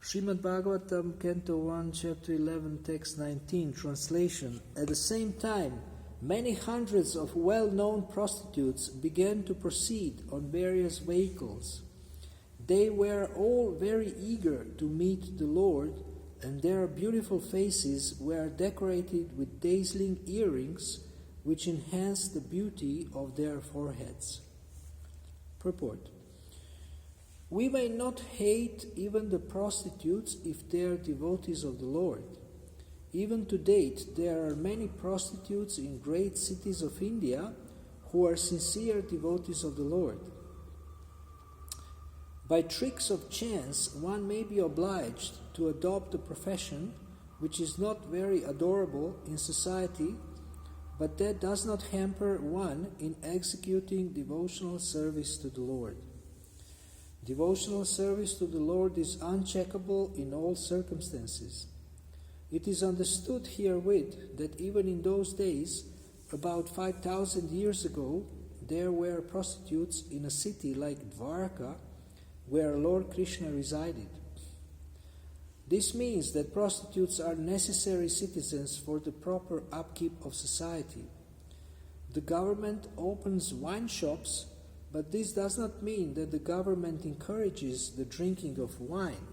Srimad Bhagavatam, Canto 1, Chapter 11, Text 19, translation. At the same time, many hundreds of well-known prostitutes began to proceed on various vehicles. They were all very eager to meet the Lord, and their beautiful faces were decorated with dazzling earrings, which enhanced the beauty of their foreheads. Purport. We may not hate even the prostitutes if they are devotees of the Lord. Even to date, there are many prostitutes in great cities of India who are sincere devotees of the Lord. By tricks of chance, one may be obliged to adopt a profession which is not very adorable in society, but that does not hamper one in executing devotional service to the Lord. Devotional service to the Lord is uncheckable in all circumstances. It is understood herewith that even in those days, about 5,000 years ago, there were prostitutes in a city like Dwarka, where Lord Krishna resided. This means that prostitutes are necessary citizens for the proper upkeep of society. The government opens wine shops, but this does not mean that the government encourages the drinking of wine.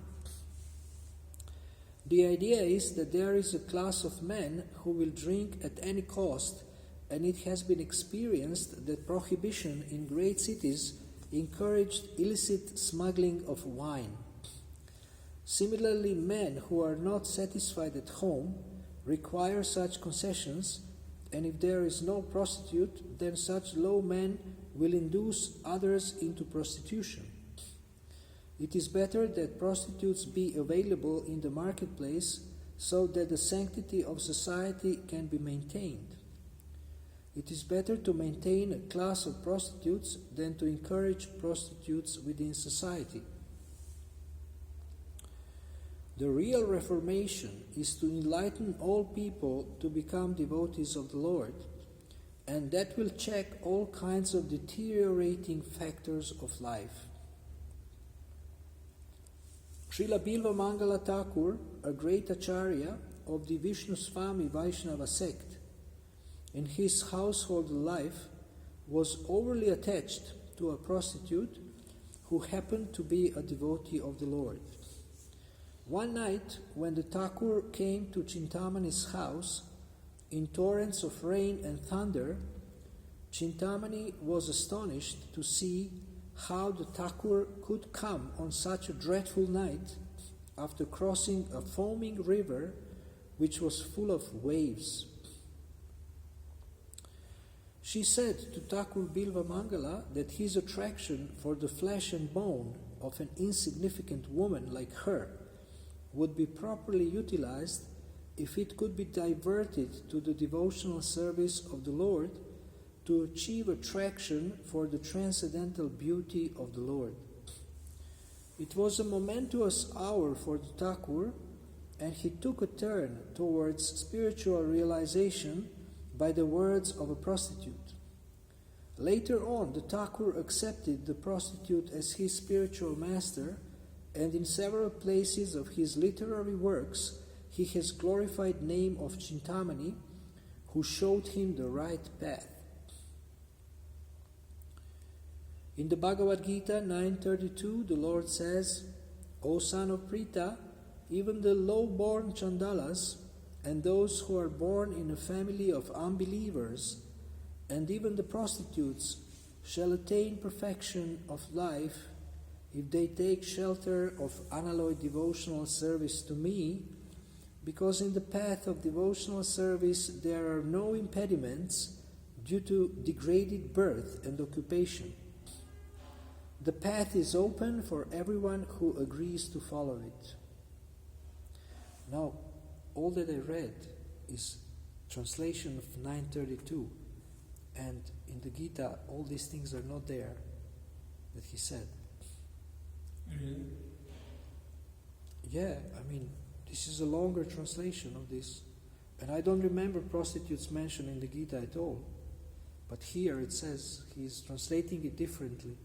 The idea is that there is a class of men who will drink at any cost, and it has been experienced that prohibition in great cities encouraged illicit smuggling of wine. Similarly, men who are not satisfied at home require such concessions, and if there is no prostitute, then such low men will induce others into prostitution. It is better that prostitutes be available in the marketplace so that the sanctity of society can be maintained. It is better to maintain a class of prostitutes than to encourage prostitutes within society. The real reformation is to enlighten all people to become devotees of the Lord, and that will check all kinds of deteriorating factors of life. Srila Bilva Mangala Thakur, a great acharya of the Vishnuswami Vaishnava sect, in his household life was overly attached to a prostitute who happened to be a devotee of the Lord. One night, when the Thakur came to Chintamani's house, in torrents of rain and thunder, Chintamani was astonished to see how the Thakur could come on such a dreadful night after crossing a foaming river which was full of waves. She said to Thakur Bilva Mangala that his attraction for the flesh and bone of an insignificant woman like her would be properly utilized if it could be diverted to the devotional service of the Lord to achieve attraction for the transcendental beauty of the Lord. It was a momentous hour for the Thakur, and he took a turn towards spiritual realization by the words of a prostitute. Later on, the Thakur accepted the prostitute as his spiritual master, and in several places of his literary works, he has glorified name of Chintamani, who showed him the right path. In the Bhagavad Gita 9.32, the Lord says, O son of Prita, even the low-born Chandalas, and those who are born in a family of unbelievers, and even the prostitutes, shall attain perfection of life if they take shelter of unalloyed devotional service to me, because in the path of devotional service there are no impediments due to degraded birth and occupation. The path is open for everyone who agrees to follow it. Now, all that I read is translation of 932, and in the Gita all these things are not there that he said. Really? Yeah, I mean, this is a longer translation of this, and I don't remember prostitutes mentioned in the Gita at all, but here it says he's translating it differently.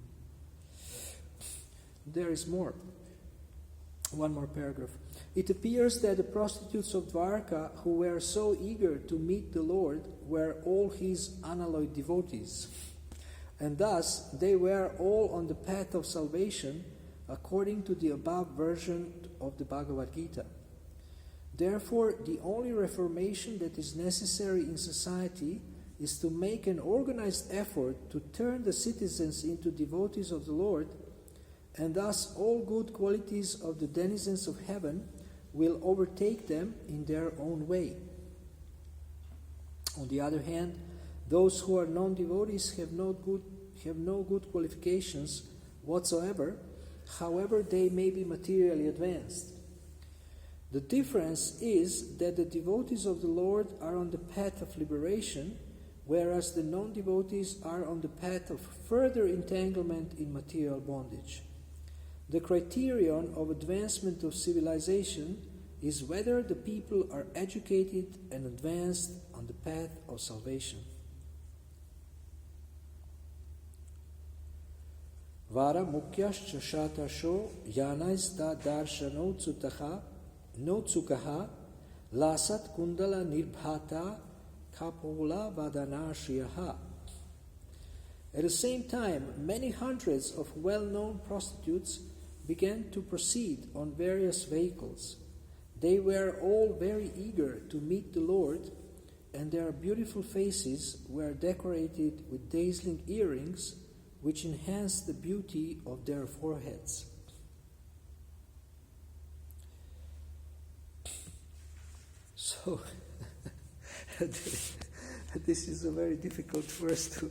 There is more. One more paragraph. It appears that the prostitutes of Dwarka, who were so eager to meet the Lord, were all his unalloyed devotees. And thus they were all on the path of salvation, according to the above version of the Bhagavad Gita. Therefore, the only reformation that is necessary in society is to make an organized effort to turn the citizens into devotees of the Lord, and thus all good qualities of the denizens of heaven will overtake them in their own way. On the other hand, those who are non-devotees have no good qualifications whatsoever, however they may be materially advanced. The difference is that the devotees of the Lord are on the path of liberation, whereas the non-devotees are on the path of further entanglement in material bondage. The criterion of advancement of civilization is whether the people are educated and advanced on the path of salvation. Vara mukhyascha shatasho yanaista darshanotsukaha notsukaha lasat kundala nirbhata kapola vadanashiyaha. At the same time, many hundreds of well-known prostitutes began to proceed on various vehicles. They were all very eager to meet the Lord, and their beautiful faces were decorated with dazzling earrings, which enhanced the beauty of their foreheads. So, this is a very difficult verse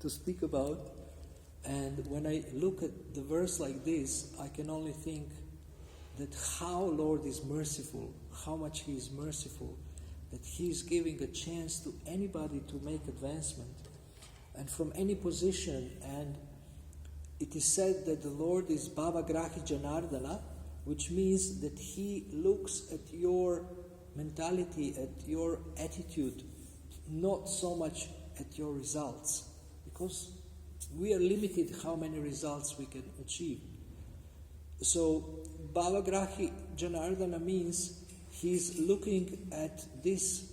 to speak about. And when I look at the verse like this, I can only think that how Lord is merciful, how much He is merciful, that He is giving a chance to anybody to make advancement, and from any position. And it is said that the Lord is Bhavagrahi Janardana, which means that He looks at your mentality, at your attitude, not so much at your results, because we are limited how many results we can achieve. So Bhavagrahi Janardana means he's looking at this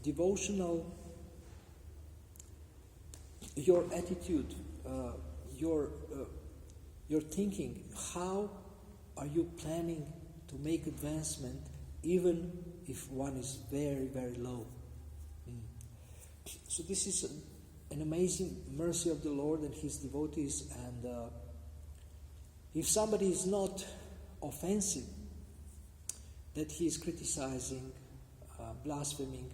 devotional, your attitude, your thinking. How are you planning to make advancement, even if one is very, very low? So this is an amazing mercy of the Lord and His devotees. And if somebody is not offensive, that he is criticizing, blaspheming,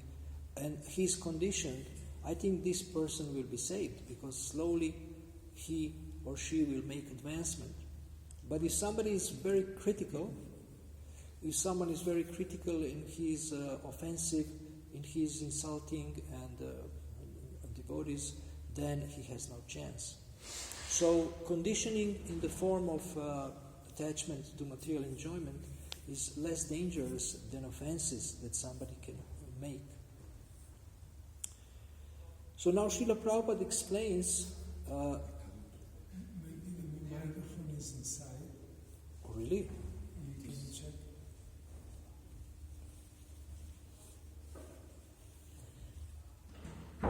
and he is conditioned, I think this person will be saved, because slowly he or she will make advancement. But if somebody is very critical, if someone is very critical and he is offensive, and he is insulting and devotees, then he has no chance. So conditioning in the form of attachment to material enjoyment is less dangerous than offenses that somebody can make. So now Srila Prabhupada explains... maybe the microphone is inside. Oh, really? You can check. I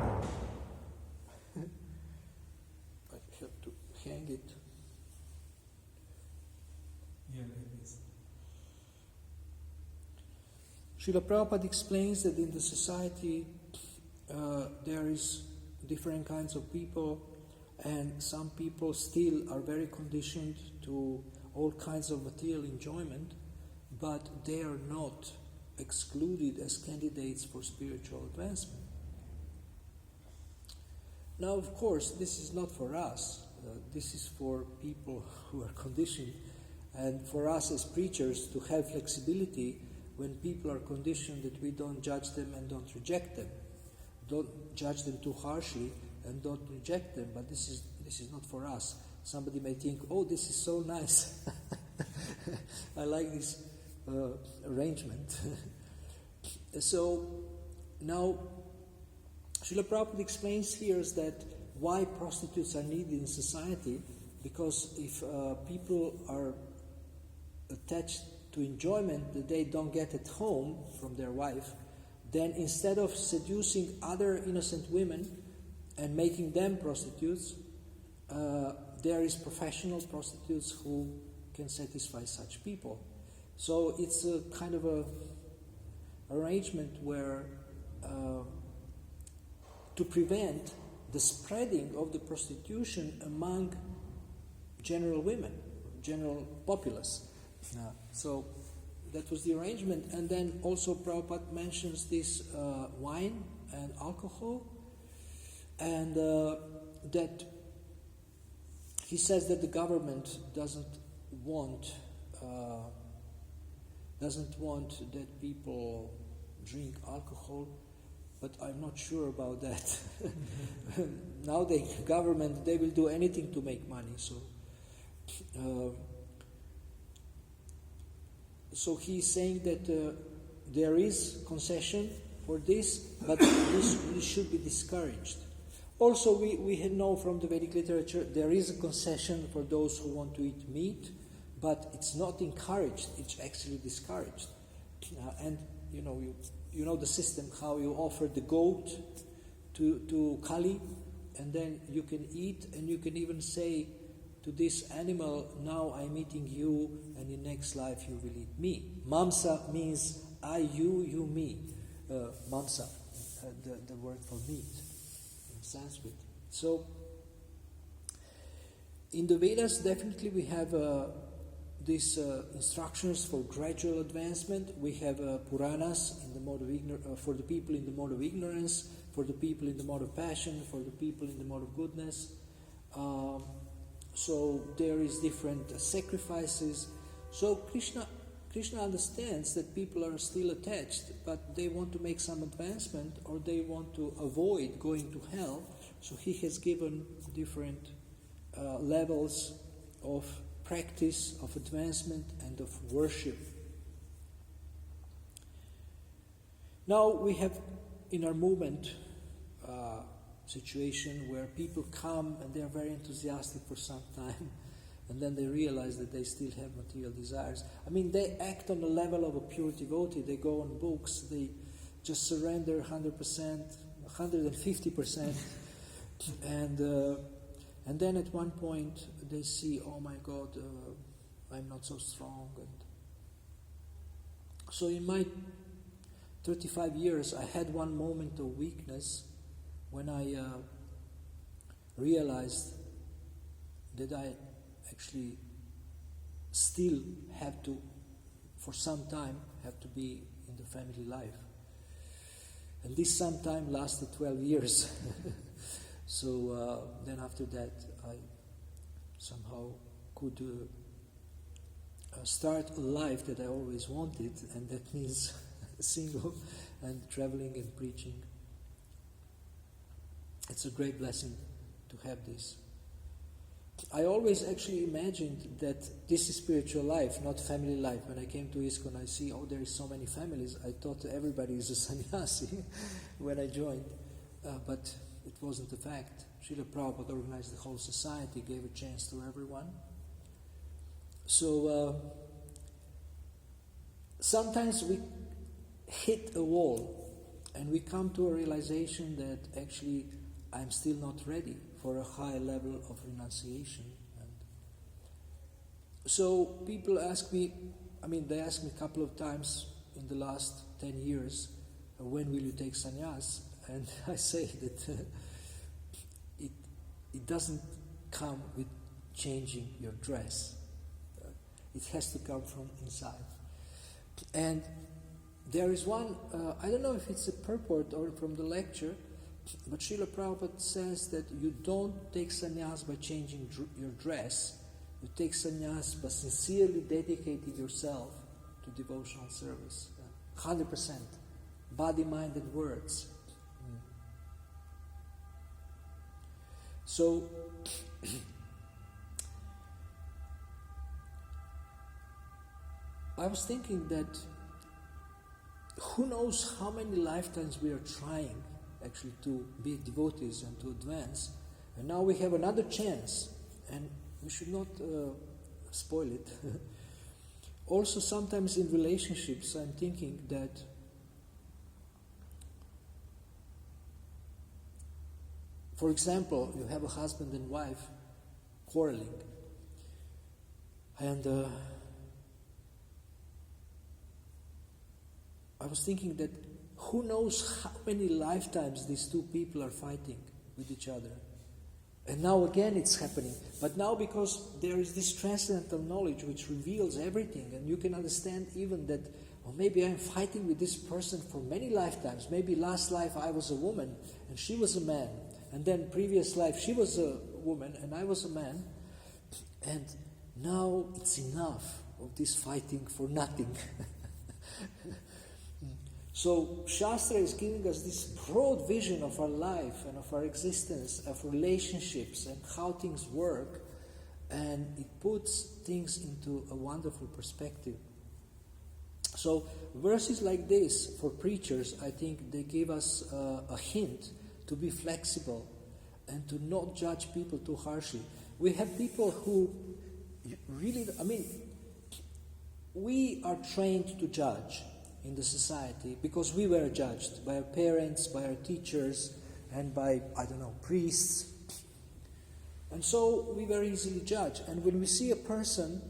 have to hang it. Yeah, like this. Srila Prabhupada explains that in the society there is different kinds of people, and some people still are very conditioned to all kinds of material enjoyment, but they are not excluded as candidates for spiritual advancement. Now, of course, this is not for us. This is for people who are conditioned, and for us as preachers to have flexibility when people are conditioned, that we don't judge them and don't reject them. Don't judge them too harshly and don't reject them, but this is not for us. Somebody may think, oh, this is so nice. I like this arrangement. So now Srila Prabhupada explains here is that why prostitutes are needed in society, because if people are attached to enjoyment that they don't get at home from their wife, then instead of seducing other innocent women and making them prostitutes, there is professional prostitutes who can satisfy such people. So it's a kind of a arrangement where to prevent the spreading of the prostitution among general women, general populace. So that was the arrangement. And then also Prabhupada mentions this wine and alcohol, and that he says that the government doesn't want that people drink alcohol, but I'm not sure about that. Now the government, they will do anything to make money. So he's saying that there is concession for this, but this should be discouraged. Also, we know from the Vedic literature there is a concession for those who want to eat meat, but it's not encouraged; it's actually discouraged. And you know the system, how you offer the goat to Kali, and then you can eat, and you can even say to this animal, "Now I'm eating you, and in next life you will eat me." Mamsa means I, you, me. Mamsa, the word for meat in Sanskrit. So in the Vedas, definitely we have these instructions for gradual advancement. We have Puranas in the mode of for the people in the mode of ignorance, for the people in the mode of passion, for the people in the mode of goodness. So there is different sacrifices. So Krishna understands that people are still attached, but they want to make some advancement, or they want to avoid going to hell. So he has given different levels of practice, of advancement, and of worship. Now we have in our movement situation where people come and they are very enthusiastic for some time, and then they realize that they still have material desires. I mean, they act on the level of a pure devotee. They go on books, they just surrender 100%, 150%, and then at one point they see, oh my God, I'm not so strong. And so in my 35 years, I had one moment of weakness when I realized that I actually still have to, for some time, have to be in the family life. And this sometime lasted 12 years. So then after that, I somehow could start a life that I always wanted, and that means single and traveling and preaching. It's a great blessing to have this. I always actually imagined that this is spiritual life, not family life. When I came to ISKCON, I see, there is so many families. I thought everybody is a sannyasi when I joined, but it wasn't the fact. Srila Prabhupada organized the whole society, gave a chance to everyone. So sometimes we hit a wall and we come to a realization that actually I'm still not ready for a high level of renunciation. And so people ask me, they asked me a couple of times in the last 10 years, when will you take sannyas? And I say that it doesn't come with changing your dress. It has to come from inside. And there is one, I don't know if it's a purport or from the lecture, but Srila Prabhupada says that you don't take sannyas by changing your dress. You take sannyas by sincerely dedicating yourself to devotional service. 100%. Body, mind, and words. So, I was thinking that who knows how many lifetimes we are trying actually to be devotees and to advance, and now we have another chance, and we should not spoil it. Also sometimes in relationships I'm thinking that for example, you have a husband and wife quarreling, and I was thinking that who knows how many lifetimes these two people are fighting with each other. And now again it's happening. But now because there is this transcendental knowledge which reveals everything, and you can understand even that, or maybe I'm fighting with this person for many lifetimes. Maybe last life I was a woman and she was a man. And then previous life she was a woman and I was a man. And now it's enough of this fighting for nothing. So Shastra is giving us this broad vision of our life and of our existence, of relationships and how things work, and it puts things into a wonderful perspective. So verses like this for preachers, I think they give us a hint to be flexible and to not judge people too harshly. We have people who really, we are trained to judge in the society because we were judged by our parents, by our teachers, and by, priests. And so we very easily judge. And when we see a person,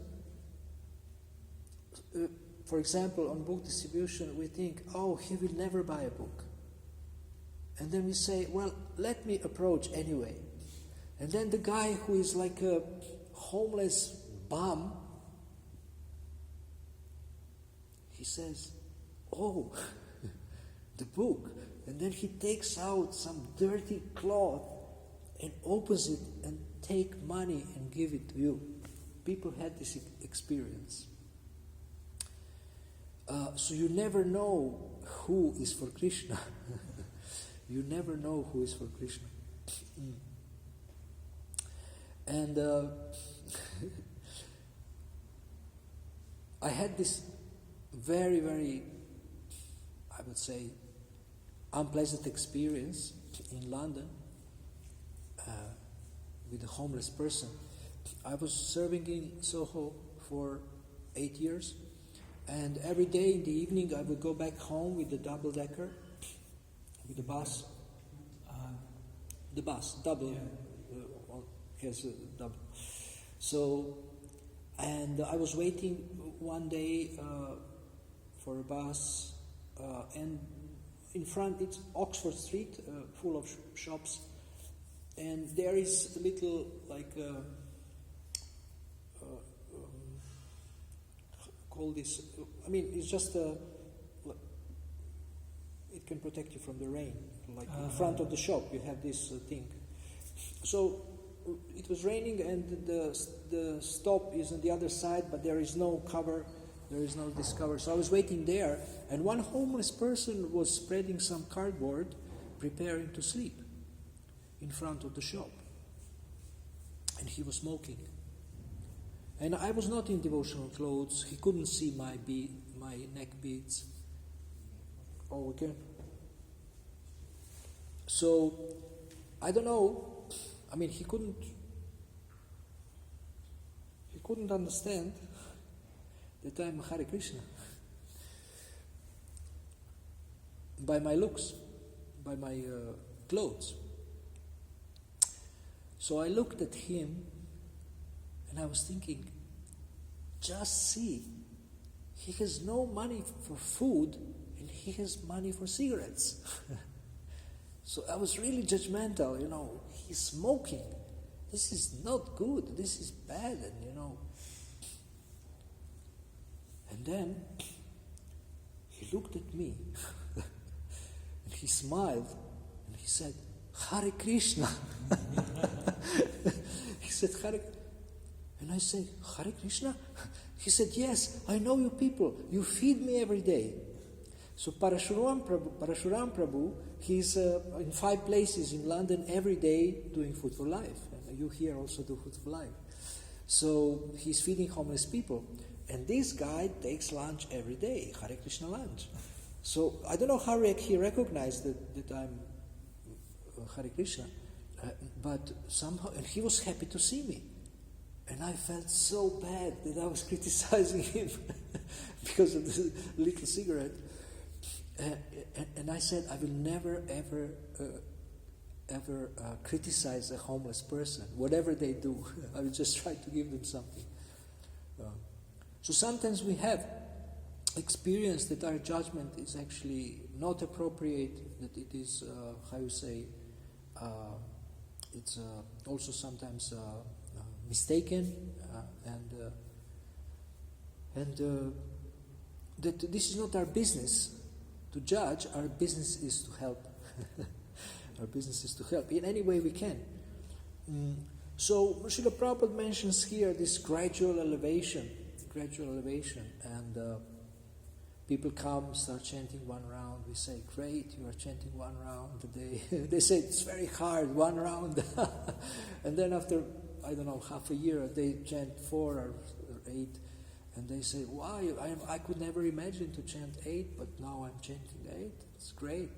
for example, on book distribution, we think, oh, he will never buy a book. And then we say, well, let me approach anyway. And then the guy who is like a homeless bum, he says, oh, the book. And then he takes out some dirty cloth and opens it and take money and give it to you. People had this experience. So you never know who is for Krishna. You never know who is for Krishna. And I had this very, very, I would say, unpleasant experience in London with a homeless person. I was serving in Soho for 8 years, and every day in the evening I would go back home with the double-decker, with the bus. The bus, double, has a double. So, and I was waiting one day for a bus, and in front it's Oxford Street, full of shops, and there is a little call this. It's just it can protect you from the rain. In front of the shop, you have this thing. So it was raining, and the stop is on the other side, but there is no cover. There is no this cover. So I was waiting there, and one homeless person was spreading some cardboard, preparing to sleep in front of the shop. And he was smoking. And I was not in devotional clothes. He couldn't see my neck beads. Oh, okay. So, I don't know. He couldn't understand that I'm Hare Krishna by my looks, by my clothes. So I looked at him and I was thinking, just see, he has no money for food and he has money for cigarettes. So I was really judgmental, he's smoking. This is not good, this is bad, and And then he looked at me and he smiled and he said, Hare Krishna. He said, Hare. And I said, Hare Krishna? He said, yes, I know you people. You feed me every day. So Parashuram Prabhu, he's in 5 places in London every day doing Food for Life. And you here also do Food for Life. So he's feeding homeless people. And this guy takes lunch every day, Hare Krishna lunch. So I don't know how he recognized that I'm Hare Krishna, but somehow, and he was happy to see me. And I felt so bad that I was criticizing him. because of the little cigarette. And I said, I will never, ever criticize a homeless person, whatever they do. I will just try to give them something. So sometimes we have experienced that our judgment is actually not appropriate, that it is, it's also sometimes mistaken, and that this is not our business to judge. Our business is to help. Our business is to help in any way we can. So Srila Prabhupada mentions here this gradual elevation, and people come, start chanting one round. We say, great, you are chanting one round a day. They say, it's very hard, one round. And then after, I don't know, half a year, they chant 4 or 8. And they say, wow, I could never imagine to chant 8, but now I'm chanting 8. It's great.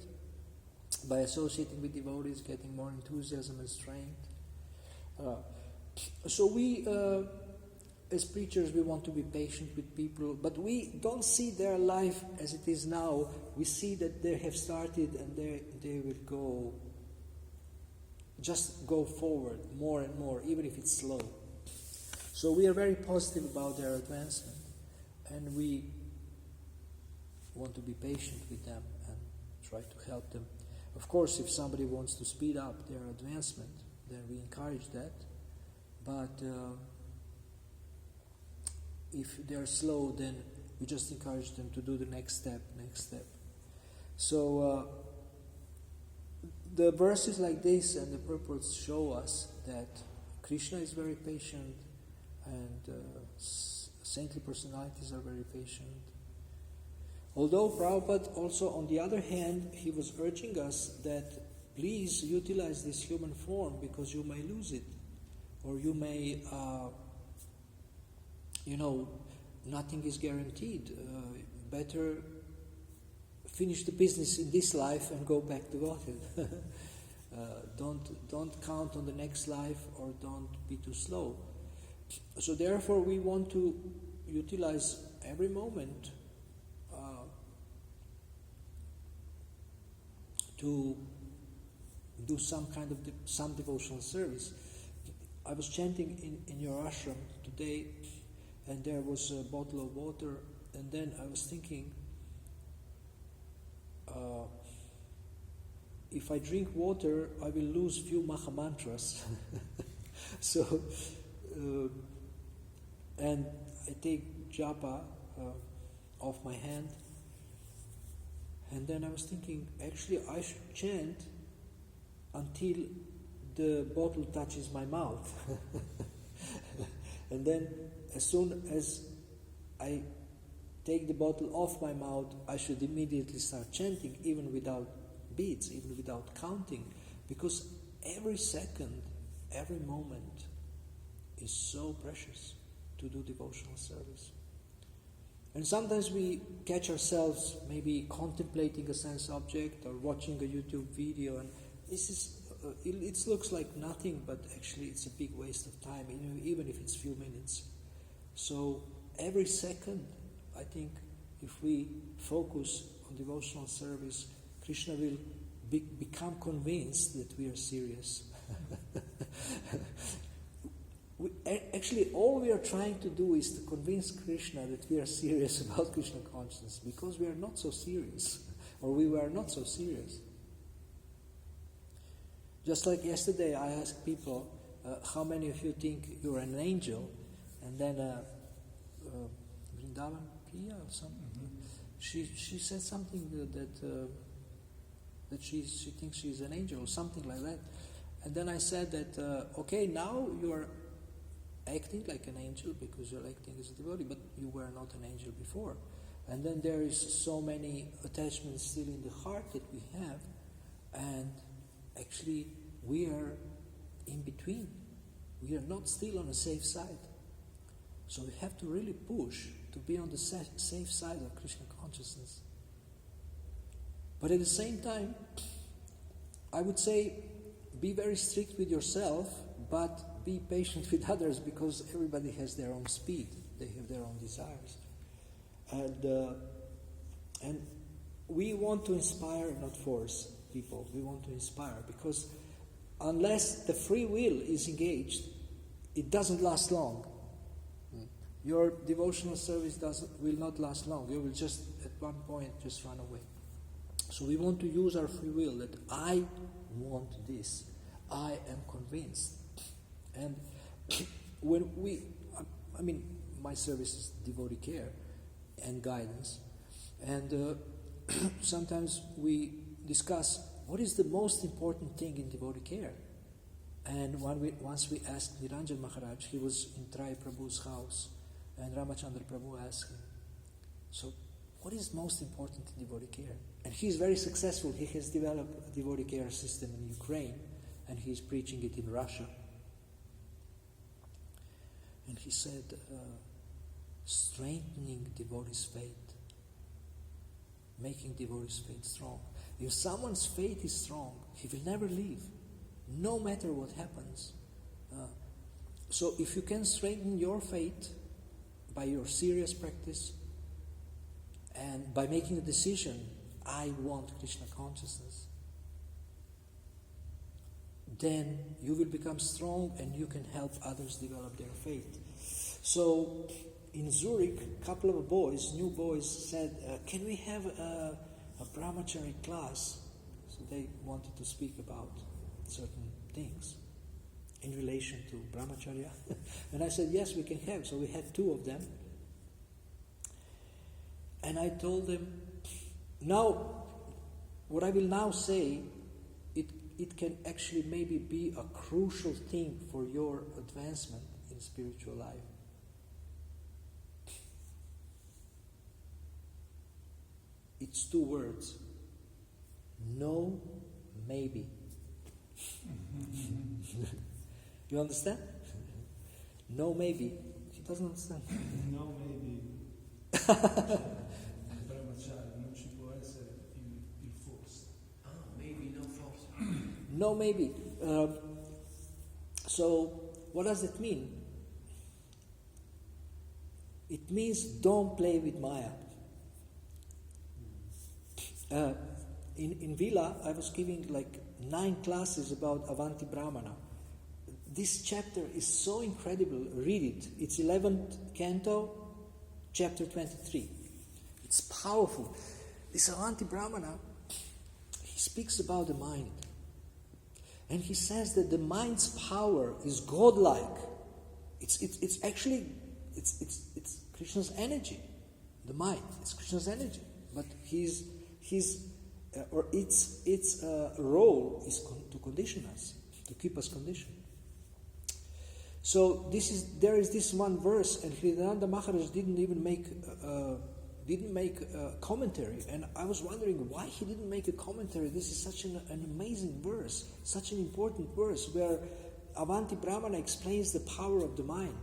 By associating with devotees, getting more enthusiasm and strength. So we, as preachers, we want to be patient with people, but we don't see their life as it is now. We see that they have started and they will just go forward more and more, even if it's slow. So we are very positive about their advancement, and we want to be patient with them and try to help them. Of course, if somebody wants to speed up their advancement, then we encourage that. But if they are slow, then we just encourage them to do the next step. So the verses like this and the purports show us that Krishna is very patient, and saintly personalities are very patient. Although Prabhupada also, on the other hand, he was urging us that please utilize this human form because you may lose it, or you may, nothing is guaranteed. Better finish the business in this life and go back to Godhead. Don't count on the next life, or don't be too slow. So therefore we want to utilize every moment to do some kind of some devotional service. I was chanting in your ashram today, and there was a bottle of water, and then I was thinking, if I drink water, I will lose few Maha Mantras. So, and I take japa off my hand, and then I was thinking, actually I should chant until the bottle touches my mouth. And then as soon as I take the bottle off my mouth, I should immediately start chanting, even without beats, even without counting, because every second, every moment is so precious to do devotional service. And sometimes we catch ourselves maybe contemplating a sense object or watching a YouTube video, and this is it looks like nothing, but actually it's a big waste of time, even if it's few minutes. So every second, I think, if we focus on devotional service, Krishna will become convinced that we are serious. Actually, all we are trying to do is to convince Krishna that we are serious about Krishna consciousness, because we are not so serious, or we were not so serious. Just like yesterday, I asked people, how many of you think you're an angel? And then Vrindavan Priya or something, she said something that she thinks she's an angel or something like that. And then I said that, okay, now you are acting like an angel because you're acting as a devotee, but you were not an angel before. And then there is so many attachments still in the heart that we have, and actually we are in between. We are not still on the safe side. So we have to really push to be on the safe side of Krishna consciousness. But at the same time, I would say be very strict with yourself, but be patient with others, because everybody has their own speed. They have their own desires. And we want to inspire, not force people. We want to inspire, because unless the free will is engaged, it doesn't last long. Your devotional service will not last long. You will just, at one point, just run away. So we want to use our free will, that I want this. I am convinced. And when my service is devotee care and guidance. And sometimes we discuss what is the most important thing in devotee care. And once we asked Niranjan Maharaj, he was in Trai Prabhu's house, and Ramachandra Prabhu asked him, so what is most important in devotee care? And he's very successful. He has developed a devotee care system in Ukraine, and he's preaching it in Russia. And he said, strengthening devotees' faith, making devotees' faith strong. If someone's faith is strong, he will never leave, no matter what happens. So if you can strengthen your faith by your serious practice and by making a decision, I want Krishna consciousness, then you will become strong and you can help others develop their faith. So in Zurich, a couple of boys, new boys, said, can we have a brahmachari class? So they wanted to speak about certain things in relation to brahmacharya. And I said, yes, we can have. So we had 2 of them. And I told them, now, what I will now say, it can actually maybe be a crucial thing for your advancement in spiritual life. It's 2 words. No, maybe. You understand? No, maybe. He doesn't understand. No, maybe. Brahmacharya non ci può essere il forse. Maybe, no force. No, maybe. So, what does it mean? It means don't play with Maya. In Villa, I was giving like 9 classes about Avanti Brahmana. This chapter is so incredible. Read it. It's 11th canto, chapter 23. It's powerful. This Avanti Brahmana, he speaks about the mind. And he says that the mind's power is godlike. It's actually Krishna's energy. The mind, it's Krishna's energy. But its role is to condition us, to keep us conditioned. So there is this one verse, and Hridayananda Maharaj didn't even make a commentary, and I was wondering why he didn't make a commentary. This is such an amazing verse, such an important verse, where Avanti Brahmana explains the power of the mind.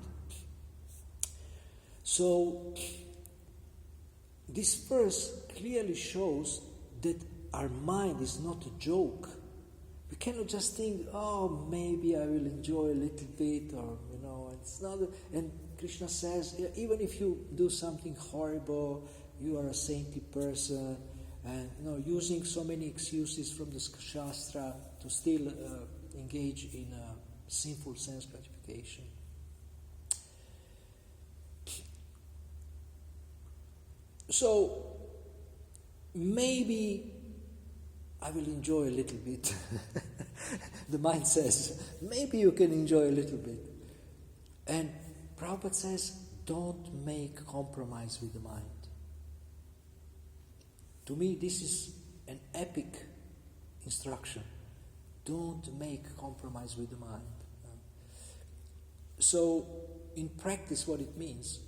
So this verse clearly shows that our mind is not a joke. We cannot just think, oh, maybe I will enjoy a little bit, or, it's not. And Krishna says, even if you do something horrible, you are a saintly person, and, using so many excuses from the Shastra to still engage in sinful sense gratification. So, maybe I will enjoy a little bit. The mind says, maybe you can enjoy a little bit. And Prabhupada says, don't make compromise with the mind. To me, this is an epic instruction. Don't make compromise with the mind. So, in practice, what it means?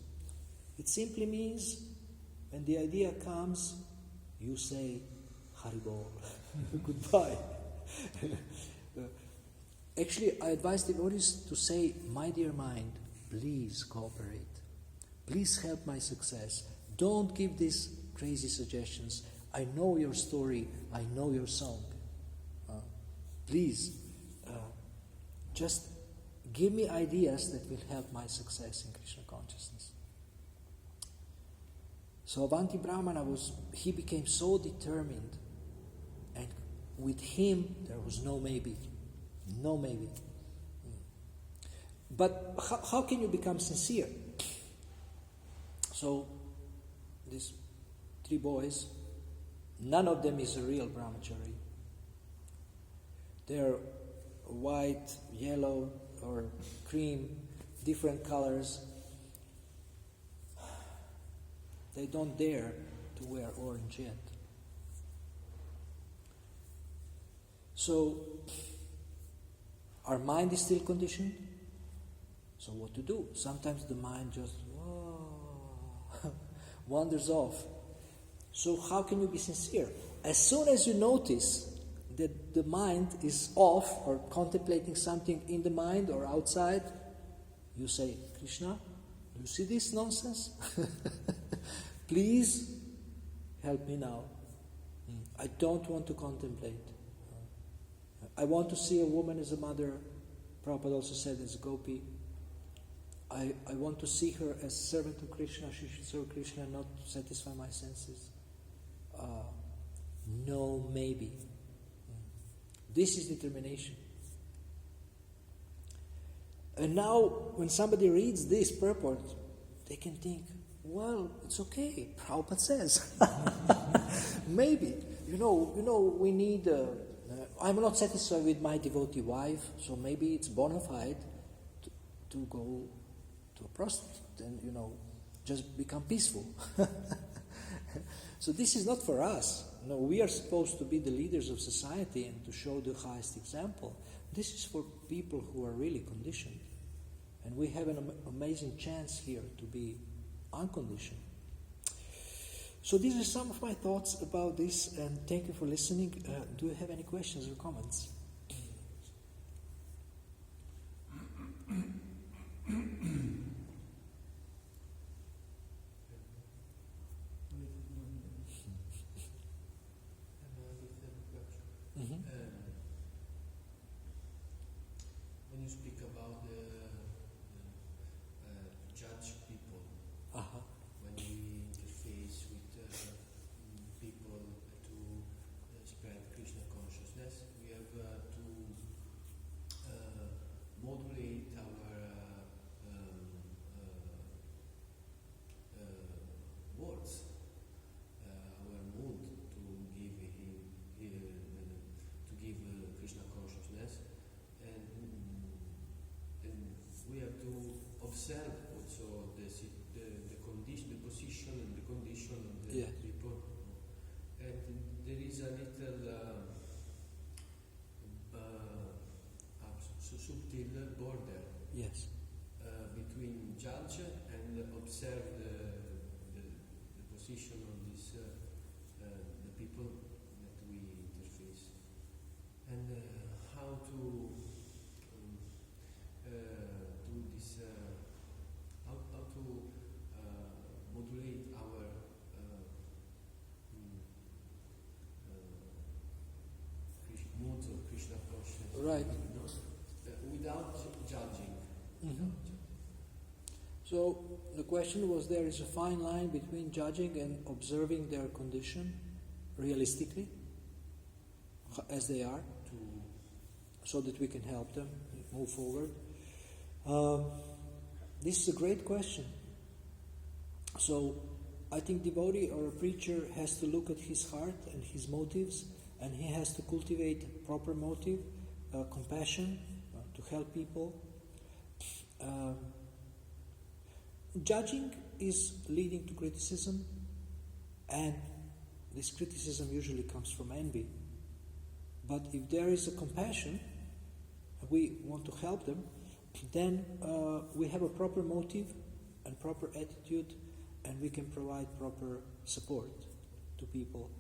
It simply means, when the idea comes, you say, Haribol, goodbye. Actually, I advise devotees to say, my dear mind, please cooperate. Please help my success. Don't give these crazy suggestions. I know your story. I know your song. Please, just give me ideas that will help my success in Krishna consciousness. So Avanti Brahmana he became so determined, and with him there was no maybe. No maybe. But how can you become sincere? So, these 3 boys, none of them is a real brahmachari. They're white, yellow, or cream, different colors. They don't dare to wear orange yet. So, our mind is still conditioned. So what to do? Sometimes the mind just wanders off. So how can you be sincere? As soon as you notice that the mind is off or contemplating something in the mind or outside, you say, Krishna, do you see this nonsense? Please help me now. I don't want to contemplate. I want to see a woman as a mother. Prabhupada also said as Gopi. I want to see her as servant of Krishna. She should serve Krishna, not satisfy my senses. No, maybe. This is determination. And now, when somebody reads this purport, they can think, well, it's okay. Prabhupada says. Maybe. You know, we need... I'm not satisfied with my devotee wife, so maybe it's bona fide to go to a prostitute and, just become peaceful. So this is not for us. No, we are supposed to be the leaders of society and to show the highest example. This is for people who are really conditioned. And we have an amazing chance here to be unconditioned. So these are some of my thoughts about this, and thank you for listening. Do you have any questions or comments? When you speak about the judge people, when we interface with people to spread Krishna consciousness, we have to modulate our words, our mood to give Krishna consciousness, and we have to observe also the condition, the position and the condition of the people, and there is a little subtle border between judge and observe the position of this the people that we interface, and how to do this, how to modulate our moods of Krishna consciousness, Right. Without judging. So the question was, there is a fine line between judging and observing their condition realistically, as they are, so that we can help them move forward. This is a great question. So I think devotee or a preacher has to look at his heart and his motives, and he has to cultivate proper motive, compassion, to help people. Judging is leading to criticism, and this criticism usually comes from envy. But if there is a compassion, we want to help them, then we have a proper motive and proper attitude, and we can provide proper support to people.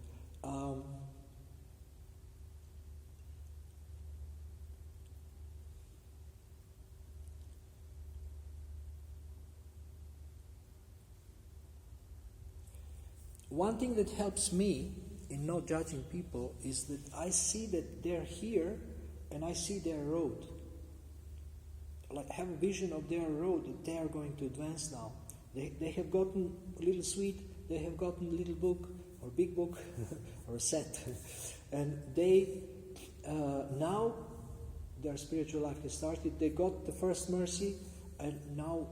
One thing that helps me in not judging people is that I see that they're here and I see their road. Like, have a vision of their road that they are going to advance now. They have gotten a little sweet, they have gotten a little book or big book or a set, and they now their spiritual life has started. They got the first mercy, and now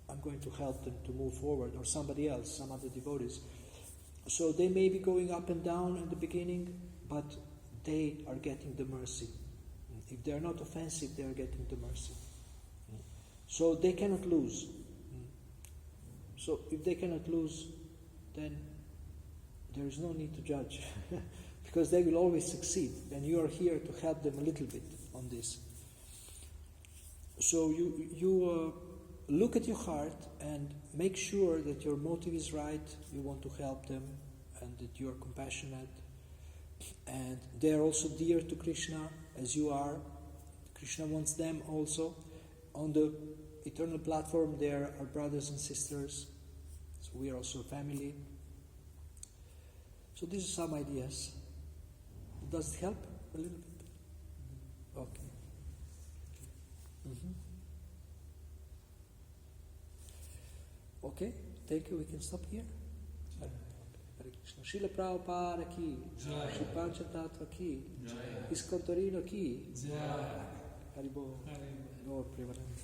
I'm going to help them to move forward, or somebody else, some other devotees. So they may be going up and down in the beginning, but they are getting the mercy. If they are not offensive, they are getting the mercy. So they cannot lose. So if they cannot lose, then there is no need to judge, because they will always succeed, and you are here to help them a little bit on this. So you look at your heart and make sure that your motive is right, you want to help them, and that you are compassionate, and they are also dear to Krishna as you are. Krishna wants them also. On the eternal platform there are brothers and sisters, so we are also a family. So these are some ideas. Does it help a little bit? Okay. Okay, thank you. We can stop here. Hare Krishna. Srila Prabhupada ki, Shri Panchatattva ki, ISKCON Torino ki, Haribo, Lord Prevalent.